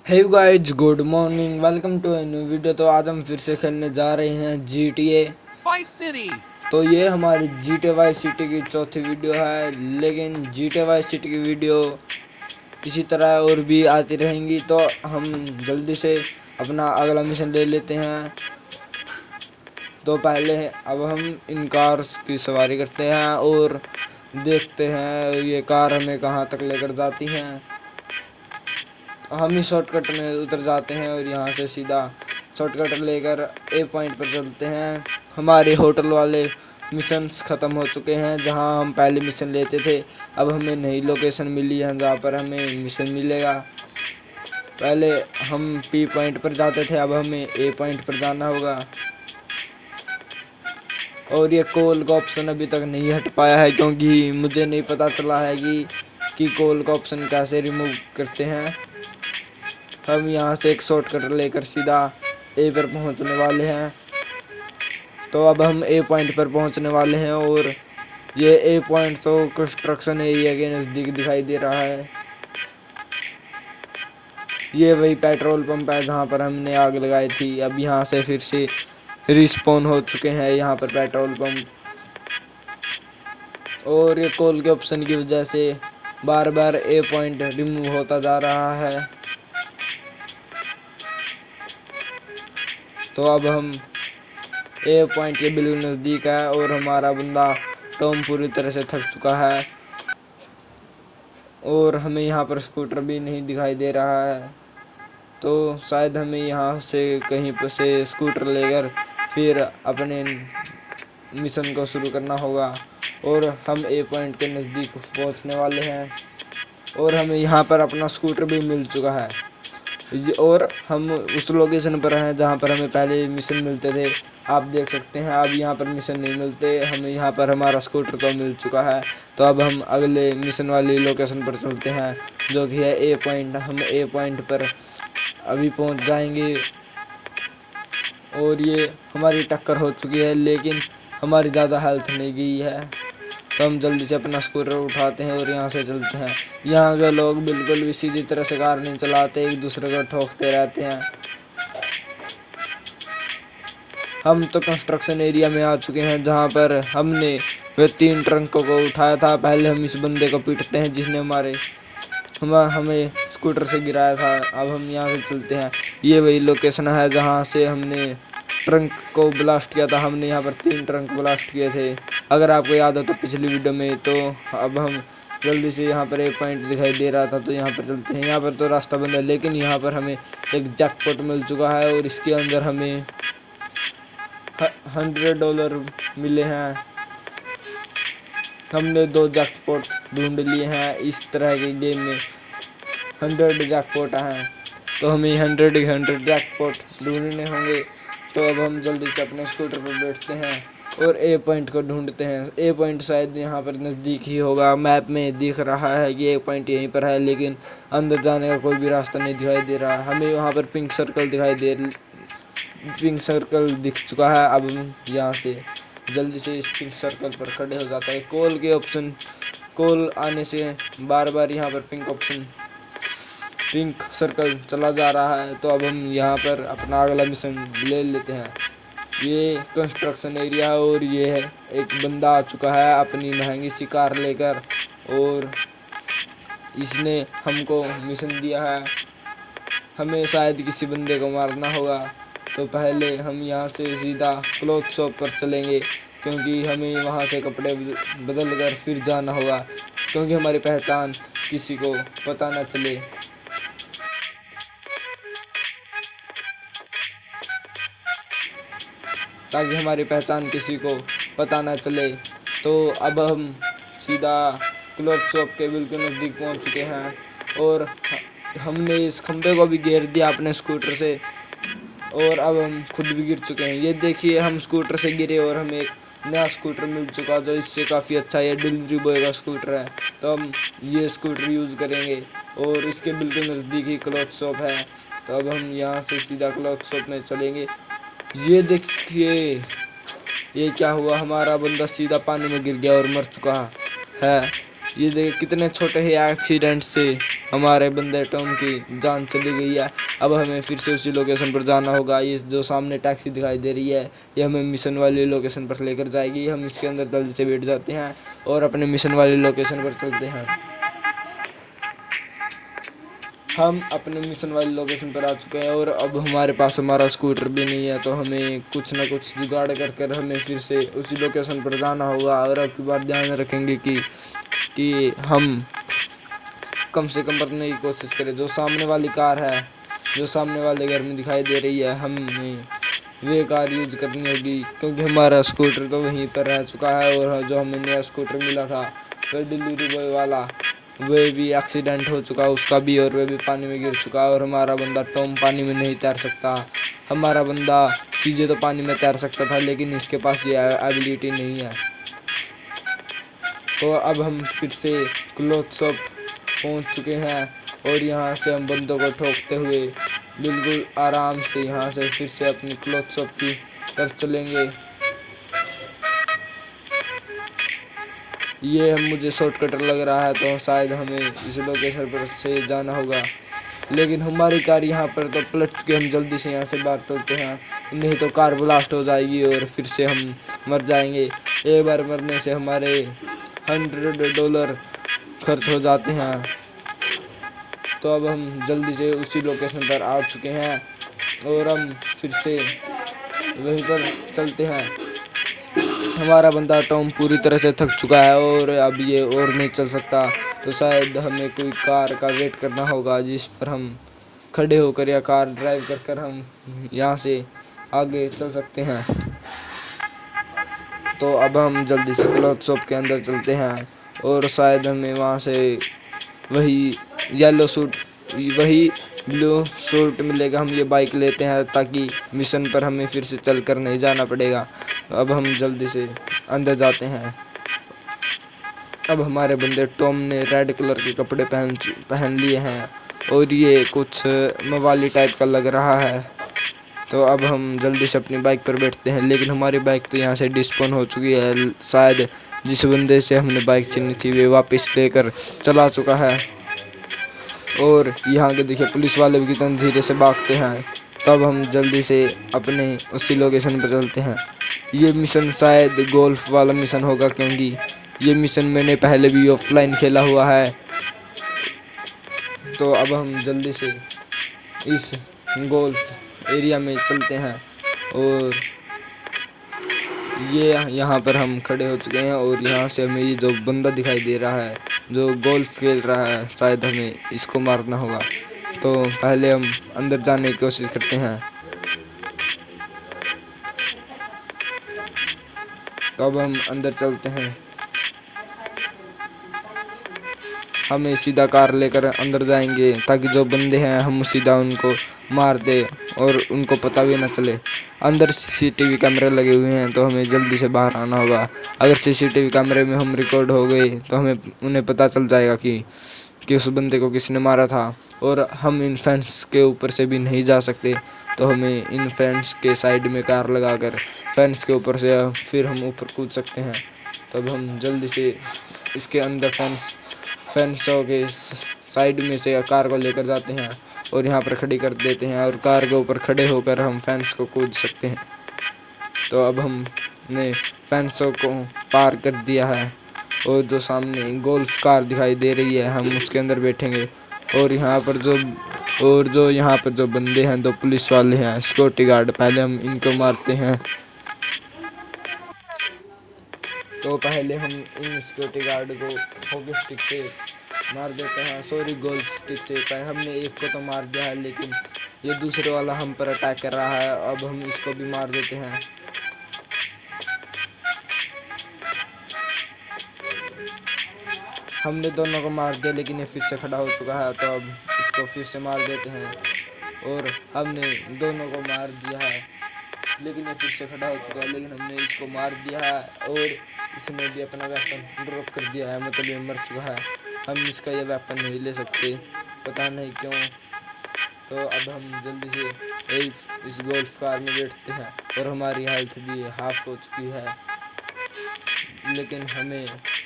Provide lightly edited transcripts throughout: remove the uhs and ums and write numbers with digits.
Hey guys, good morning. Welcome to a new video. तो आज हम फिर से खेलने जा रहे हैं GTA। Vice City. तो ये हमारी GTA वाई सिटी की चौथी वीडियो है, लेकिन GTA वाई सिटी की वीडियो इसी तरह और भी आती रहेंगी। तो हम जल्दी से अपना अगला मिशन ले लेते हैं। तो पहले अब हम इन कार्स की सवारी करते हैं और देखते हैं ये कार हमें कहाँ तक लेकर जाती हैं। हम ही शॉर्टकट में उतर जाते हैं और यहाँ से सीधा शॉर्टकट लेकर ए पॉइंट पर चलते हैं। हमारे होटल वाले मिशंस ख़त्म हो चुके हैं जहाँ हम पहले मिशन लेते थे। अब हमें नई लोकेशन मिली है जहाँ पर हमें मिशन मिलेगा। पहले हम पी पॉइंट पर जाते थे, अब हमें ए पॉइंट पर जाना होगा। और ये कॉल का ऑप्शन अभी तक नहीं हट पाया है, क्योंकि मुझे नहीं पता चला है कि कॉल का ऑप्शन कैसे रिमूव करते हैं। हम यहाँ से एक शॉर्टकट लेकर सीधा ए पर पहुँचने वाले हैं। तो अब हम ए पॉइंट पर पहुँचने वाले हैं और ये ए पॉइंट तो कंस्ट्रक्शन एरिया के नज़दीक दिखाई दे रहा है। ये वही पेट्रोल पंप है जहाँ पर हमने आग लगाई थी। अब यहाँ से फिर से रिस्पॉन हो चुके हैं यहाँ पर पेट्रोल पंप। और ये कॉल के ऑप्शन की वजह से बार बार ए पॉइंट रिमूव होता जा रहा है। तो अब हम ए पॉइंट के बिल्कुल नज़दीक है और हमारा बंदा टॉम पूरी तरह से थक चुका है और हमें यहाँ पर स्कूटर भी नहीं दिखाई दे रहा है। तो शायद हमें यहाँ से कहीं पर से स्कूटर लेकर फिर अपने मिशन को शुरू करना होगा। और हम ए पॉइंट के नज़दीक पहुँचने वाले हैं और हमें यहाँ पर अपना स्कूटर भी मिल चुका है। और हम उस लोकेशन पर हैं जहाँ पर हमें पहले मिशन मिलते थे। आप देख सकते हैं अब यहाँ पर मिशन नहीं मिलते, हमें यहाँ पर हमारा स्कूटर तो मिल चुका है। तो अब हम अगले मिशन वाली लोकेशन पर चलते हैं जो कि है ए पॉइंट। हम ए पॉइंट पर अभी पहुँच जाएंगे और ये हमारी टक्कर हो चुकी है, लेकिन हमारी ज़्यादा हेल्थ नहीं गई है। तो हम जल्दी से अपना स्कूटर उठाते हैं और यहाँ से चलते हैं। यहाँ के लोग बिल्कुल भी सीधी तरह से कार नहीं चलाते, एक दूसरे को ठोकते रहते हैं। हम तो कंस्ट्रक्शन एरिया में आ चुके हैं जहाँ पर हमने वे 3 ट्रकों को उठाया था। पहले हम इस बंदे को पीटते हैं जिसने हमें स्कूटर से गिराया था। अब हम यहाँ से चलते हैं। ये वही लोकेशन है जहाँ से हमने ट्रंक को ब्लास्ट किया था। हमने यहाँ पर 3 ट्रंक ब्लास्ट किए थे, अगर आपको याद हो तो पिछली वीडियो में। तो अब हम जल्दी से यहाँ पर एक पॉइंट दिखाई दे रहा था तो यहाँ पर चलते हैं। यहाँ पर तो रास्ता बंद है, लेकिन यहाँ पर हमें एक जैकपॉट मिल चुका है और इसके अंदर हमें $100 मिले हैं। हमने 2 जैकपॉट ढूंढ लिए हैं। इस तरह के गेम में 100 जैकपॉट हैं, तो हमें 100 जैकपॉट ढूंढने होंगे। तो अब हम जल्दी से अपने स्कूटर पर बैठते हैं और ए पॉइंट को ढूंढते हैं। ए पॉइंट शायद यहाँ पर नज़दीक ही होगा। मैप में दिख रहा है कि ए पॉइंट यहीं पर है, लेकिन अंदर जाने का कोई भी रास्ता नहीं दिखाई दे रहा। हमें वहाँ पर पिंक सर्कल दिख चुका है। अब हम यहाँ से जल्दी से इस पिंक सर्कल पर खड़े हो जाता है। कॉल आने से बार बार यहाँ पर पिंक सर्कल चला जा रहा है। तो अब हम यहाँ पर अपना अगला मिशन ले लेते हैं। ये कंस्ट्रक्शन एरिया है और ये है एक बंदा आ चुका है अपनी महंगी सी कार लेकर और इसने हमको मिशन दिया है। हमें शायद किसी बंदे को मारना होगा। तो पहले हम यहाँ से सीधा क्लॉथ शॉप पर चलेंगे, क्योंकि हमें वहाँ से कपड़े बदल कर फिर जाना होगा, क्योंकि हमारी पहचान किसी को पता न चले। ताकि हमारी पहचान किसी को पता न चले। तो अब हम सीधा क्लॉथ शॉप के बिल्कुल नज़दीक पहुँच चुके हैं और हमने इस खंबे को भी घेर दिया अपने स्कूटर से और अब हम खुद भी गिर चुके हैं। ये देखिए, हम स्कूटर से गिरे और हमें एक नया स्कूटर मिल चुका जो इससे काफ़ी अच्छा है। ये डिलीवरी बॉय का स्कूटर है, तो हम ये स्कूटर यूज़ करेंगे और इसके बिल्कुल नज़दीक ही क्लॉथ शॉप है। तो अब हम यहाँ से सीधा क्लॉथ शॉप में चलेंगे। ये देखिए, ये क्या हुआ, हमारा बंदा सीधा पानी में गिर गया और मर चुका है। ये देखिए कितने छोटे ही एक्सीडेंट से हमारे बंदे टॉम की जान चली गई है। अब हमें फिर से उसी लोकेशन पर जाना होगा। ये जो सामने टैक्सी दिखाई दे रही है ये हमें मिशन वाली लोकेशन पर लेकर जाएगी। हम इसके अंदर जल्दी से बैठ जाते हैं और अपने मिशन वाली लोकेशन पर चलते हैं। हम अपने मिशन वाली लोकेशन पर आ चुके हैं और अब हमारे पास हमारा स्कूटर भी नहीं है, तो हमें कुछ ना कुछ जुगाड़ कर कर हमें फिर से उसी लोकेशन पर जाना होगा। और अब की बार ध्यान रखेंगे कि हम कम से कम करने की कोशिश करें। जो सामने वाली कार है जो सामने वाले घर में दिखाई दे रही है, हमें वे कार यूज करनी होगी क्योंकि हमारा स्कूटर तो वहीं पर रह चुका है। और जो हमें नया स्कूटर मिला था वह डिलीवरी बॉय वाला, वह भी एक्सीडेंट हो चुका उसका भी, और वह भी पानी में गिर चुका। और हमारा बंदा टॉम पानी में नहीं तैर सकता। हमारा बंदा सीधे तो पानी में तैर सकता था लेकिन इसके पास ये एबिलिटी नहीं है। तो अब हम फिर से क्लॉथ शॉप पहुंच चुके हैं और यहाँ से हम बंदों को ठोकते हुए बिल्कुल आराम से यहाँ से फिर से अपनी क्लॉथ शॉप की तरफ चलेंगे। ये हम मुझे शॉर्टकट लग रहा है तो शायद हमें इस लोकेशन पर से जाना होगा, लेकिन हमारी कार यहाँ पर तो पलट के हम जल्दी से यहाँ से बाहर चलते हैं, नहीं तो कार ब्लास्ट हो जाएगी और फिर से हम मर जाएंगे। एक बार मरने से हमारे $100 खर्च हो जाते हैं। तो अब हम जल्दी से उसी लोकेशन पर आ चुके हैं और हम फिर से वहीं पर चलते हैं। हमारा बंदा टॉम पूरी तरह से थक चुका है और अब ये और नहीं चल सकता, तो शायद हमें कोई कार का वेट करना होगा जिस पर हम खड़े होकर या कार ड्राइव कर कर हम यहाँ से आगे चल सकते हैं। तो अब हम जल्दी से क्लॉथ शॉप के अंदर चलते हैं और शायद हमें वहाँ से वही येलो सूट वही ब्लू सूट मिलेगा। हम ये बाइक लेते हैं ताकि मिशन पर हमें फिर से चल कर नहीं जाना पड़ेगा। अब हम जल्दी से अंदर जाते हैं। अब हमारे बंदे टॉम ने रेड कलर के कपड़े पहन लिए हैं और ये कुछ मवाली टाइप का लग रहा है। तो अब हम जल्दी से अपनी बाइक पर बैठते हैं, लेकिन हमारी बाइक तो यहाँ से डिस्पोन हो चुकी है। शायद जिस बंदे से हमने बाइक छीनी थी वे वापस लेकर चला चुका है। और यहाँ के देखिए पुलिस वाले भी कितने धीरे से भागते हैं। तब हम जल्दी से अपने उसी लोकेशन पर चलते हैं। ये मिशन शायद गोल्फ वाला मिशन होगा क्योंकि ये मिशन मैंने पहले भी ऑफलाइन खेला हुआ है। तो अब हम जल्दी से इस गोल्फ एरिया में चलते हैं और ये यहाँ पर हम खड़े हो चुके हैं और यहाँ से हमें ये जो बंदा दिखाई दे रहा है जो गोल्फ खेल रहा है, शायद हमें इसको मारना होगा। तो पहले हम अंदर जाने की कोशिश करते हैं। तो अब हम अंदर चलते हैं। हमें सीधा कार लेकर अंदर जाएंगे ताकि जो बंदे हैं हम सीधा उनको मार दे और उनको पता भी ना चले। अंदर सीसीटीवी कैमरे लगे हुए हैं तो हमें जल्दी से बाहर आना होगा। अगर सीसीटीवी कैमरे में हम रिकॉर्ड हो गए तो हमें उन्हें पता चल जाएगा कि उस बंदे को किसने मारा था। और हम इन फेंस के ऊपर से भी नहीं जा सकते, तो हमें इन फेंस के साइड में कार लगाकर फेंस के ऊपर से फिर हम ऊपर कूद सकते हैं। तब हम जल्दी से इसके अंदर फेंसों के साइड में से कार को लेकर जाते हैं और यहाँ पर खड़ी कर देते हैं और कार के ऊपर खड़े होकर हम फेंस को कूद सकते हैं। तो अब हमने फेंसों को पार कर दिया है और जो सामने गोल्फ कार दिखाई दे रही है हम उसके अंदर बैठेंगे। और यहाँ पर जो बंदे हैं, दो पुलिस वाले हैं सिक्योरिटी गार्ड, पहले हम इनको मारते हैं। तो पहले हम इन सिक्योरिटी गार्ड को हॉकी स्टिक से मार देते हैं, सॉरी गोल्फ स्टिक से। पहले हमने एक को तो मार दिया है लेकिन ये दूसरे वाला हम पर अटैक कर रहा है। अब हम इसको भी मार देते हैं। हमने दोनों को मार दिया लेकिन ये फिर से खड़ा हो चुका है, तो अब इसको फिर से मार देते हैं। और हमने दोनों को मार दिया है लेकिन ये फिर से खड़ा हो चुका है, लेकिन हमने इसको मार दिया है और इसने भी अपना वेपन ड्रॉप कर दिया है, मतलब ये मर चुका है। हम इसका ये वेपन नहीं ले सकते, पता नहीं क्यों। तो अब हम जल्दी से इस गोल्फ कार में बैठते हैं और हमारी हेल्थ भी हाफ हो चुकी है, लेकिन हमें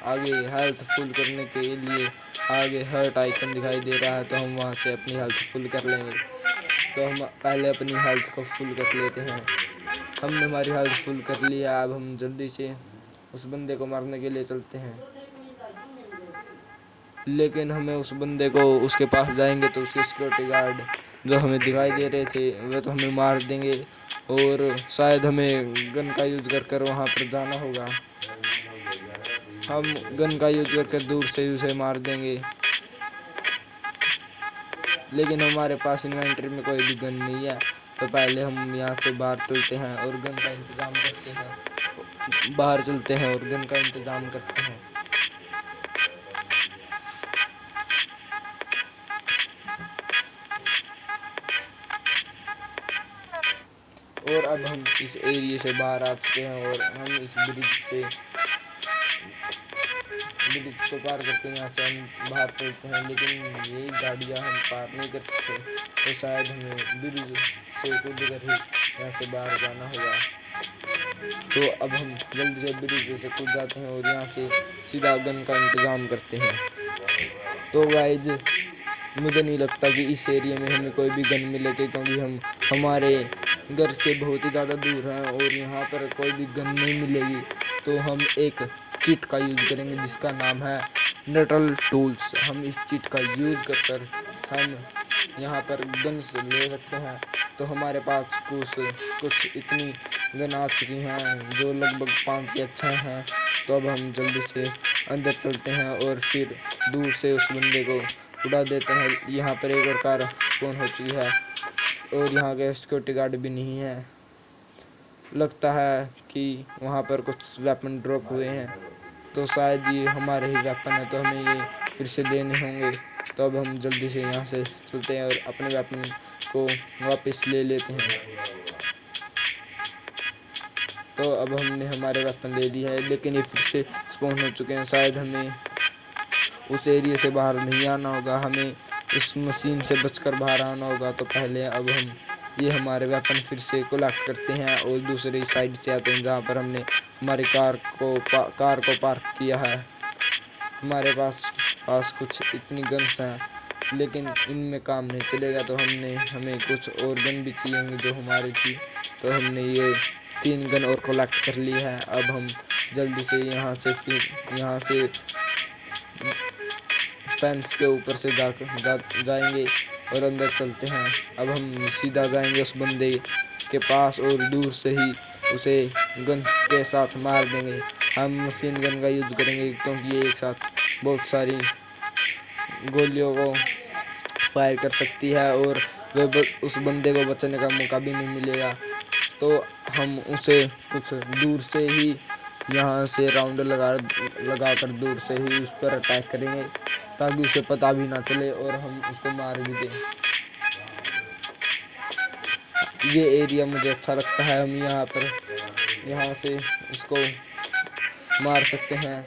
आगे हेल्थ फुल करने के लिए आगे हर्ट आइकन दिखाई दे रहा है, तो हम वहाँ से अपनी हेल्थ फुल कर लेंगे। तो हम पहले अपनी हेल्थ को फुल कर लेते हैं। हमने हमारी हेल्थ फुल कर लिया। अब हम जल्दी से उस बंदे को मारने के लिए चलते हैं, लेकिन हमें उस बंदे को उसके पास जाएंगे तो उसके सिक्योरिटी गार्ड जो हमें दिखाई दे रहे थे वे तो हमें मार देंगे, और शायद हमें गन का यूज़ कर कर वहाँ पर जाना होगा। हम गन का यूज़ करके दूर से उसे मार देंगे, लेकिन हमारे पास इन्वेंटरी में कोई भी गन नहीं है। तो पहले हम यहाँ से बाहर चलते हैं और गन का इंतज़ाम करते हैं। बाहर चलते हैं और गन का इंतज़ाम करते हैं। और अब हम इस एरिया से बाहर आ चुके हैं और हम इस ब्रिज को पार करके यहाँ से हम बाहर चलते हैं, लेकिन ये गाड़ियाँ हम पार नहीं कर सकते, तो शायद हमें ब्रिज से कूद कर ही यहाँ से बाहर जाना होगा। तो अब हम जल्दी से ब्रिज से कूद जाते हैं और यहाँ से सीधा गन का इंतज़ाम करते हैं। तो गाइज मुझे नहीं लगता कि इस एरिया में हमें कोई भी गन मिलेगी, क्योंकि हम हमारे घर से बहुत ही ज़्यादा दूर हैं और यहाँ पर कोई भी गन नहीं मिलेगी। तो हम एक चिट का यूज़ करेंगे जिसका नाम है नटल टूल्स। हम इस चिट का यूज़ कर हम यहाँ पर गन्स ले सकते हैं। तो हमारे पास कुछ इतनी गन आ चुकी हैं जो लगभग 5 या 6 हैं। तो अब हम जल्दी से अंदर चलते हैं और फिर दूर से उस बंदे को उड़ा देते हैं। यहाँ पर एक और कार स्पॉन हो चुकी है और यहाँ के सिक्योरिटी गार्ड भी नहीं है। लगता है कि वहाँ पर कुछ वेपन ड्रॉप हुए हैं, तो शायद ये हमारे ही वेपन है, तो हमें ये फिर से देने होंगे। तो अब हम जल्दी से यहाँ से चलते हैं और अपने वेपन को वापस ले लेते हैं। तो अब हमने हमारे वेपन ले लिए है, लेकिन ये फिर से स्पॉन हो चुके हैं। शायद हमें उस एरिया से बाहर नहीं आना होगा, हमें इस मशीन से बचकर बाहर आना होगा। तो पहले अब हम ये हमारे वेपन फिर से कलेक्ट करते हैं और दूसरी साइड से आते हैं जहाँ पर हमने हमारी कार को पार्क किया है। हमारे पास कुछ इतनी गन्स हैं, लेकिन इनमें काम नहीं चलेगा, तो हमें कुछ और गन भी चाहिए होंगी जो हमारी थी। तो हमने ये 3 गन और कलेक्ट कर ली है। अब हम जल्दी से यहाँ से फेंस के ऊपर से जाएंगे और अंदर चलते हैं। अब हम सीधा जाएंगे उस बंदे के पास और दूर से ही उसे गन के साथ मार देंगे। हम मशीन गन का यूज़ करेंगे क्योंकि ये एक साथ बहुत सारी गोलियों को फायर कर सकती है और उस बंदे को बचने का मौका भी नहीं मिलेगा। तो हम उसे कुछ दूर से ही यहाँ से राउंड लगा कर दूर से ही उस पर अटैक करेंगे, ताकि उसे पता भी ना चले और हम उसको मार भी दें। ये एरिया मुझे अच्छा लगता है। हम यहाँ से उसको मार सकते हैं,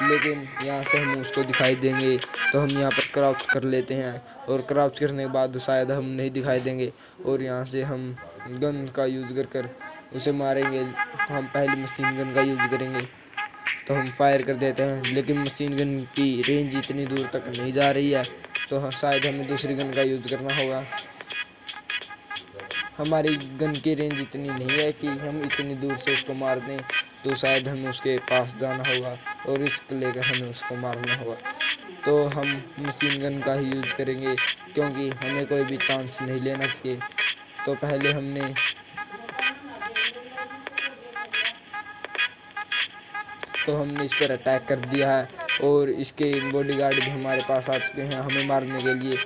लेकिन यहाँ से हम उसको दिखाई देंगे, तो हम यहाँ पर क्राउच कर लेते हैं और क्राउच करने के बाद शायद हम नहीं दिखाई देंगे और यहाँ से हम गन का यूज़ कर उसे मारेंगे। तो हम पहले मशीन गन का यूज़ करेंगे, तो हम फायर कर देते हैं, लेकिन मशीन गन की रेंज इतनी दूर तक नहीं जा रही है, तो शायद हमें दूसरी गन का यूज़ करना होगा। हमारी गन की रेंज इतनी नहीं है कि हम इतनी दूर से उसको मार दें, तो शायद हमें उसके पास जाना होगा और रिस्क लेकर हमें उसको मारना होगा। तो हम मशीन गन का ही यूज़ करेंगे क्योंकि हमें कोई भी चांस नहीं लेना चाहिए। तो पहले हमने इस पर अटैक कर दिया है और इसके बॉडीगार्ड भी हमारे पास आ चुके हैं हमें मारने के लिए।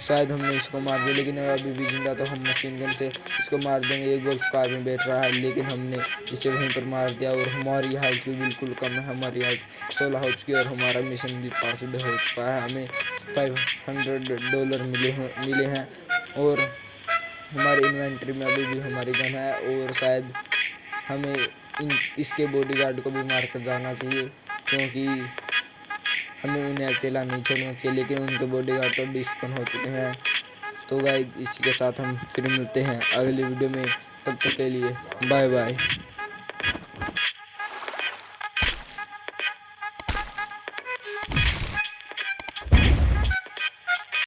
शायद हमने इसको मार दिया, लेकिन अभी भी जिंदा, तो हम मशीन गन से इसको मार देंगे। ये गोल्फ कार में बैठ रहा है, लेकिन हमने इसे वहीं पर मार दिया और हमारी हेल्थ भी बिल्कुल कम है। हमारी हेल्थ 16 हो चुकी है और हमारा मिशन भी पास हो चुका है। हमें $500 मिले हैं और हमारी इन्वेंट्री में अभी भी हमारी गन है और शायद हमें इसके बॉडीगार्ड को भी मार कर जाना चाहिए, क्योंकि हमें उन्हें अकेला नहीं छोड़ना चाहिए। लेकिन उनके बॉडीगार्ड तो डिस्पन हो चुके हैं। तो गाइस इसी के साथ हम फिर मिलते हैं अगली वीडियो में। तब तक के लिए बाय बाय।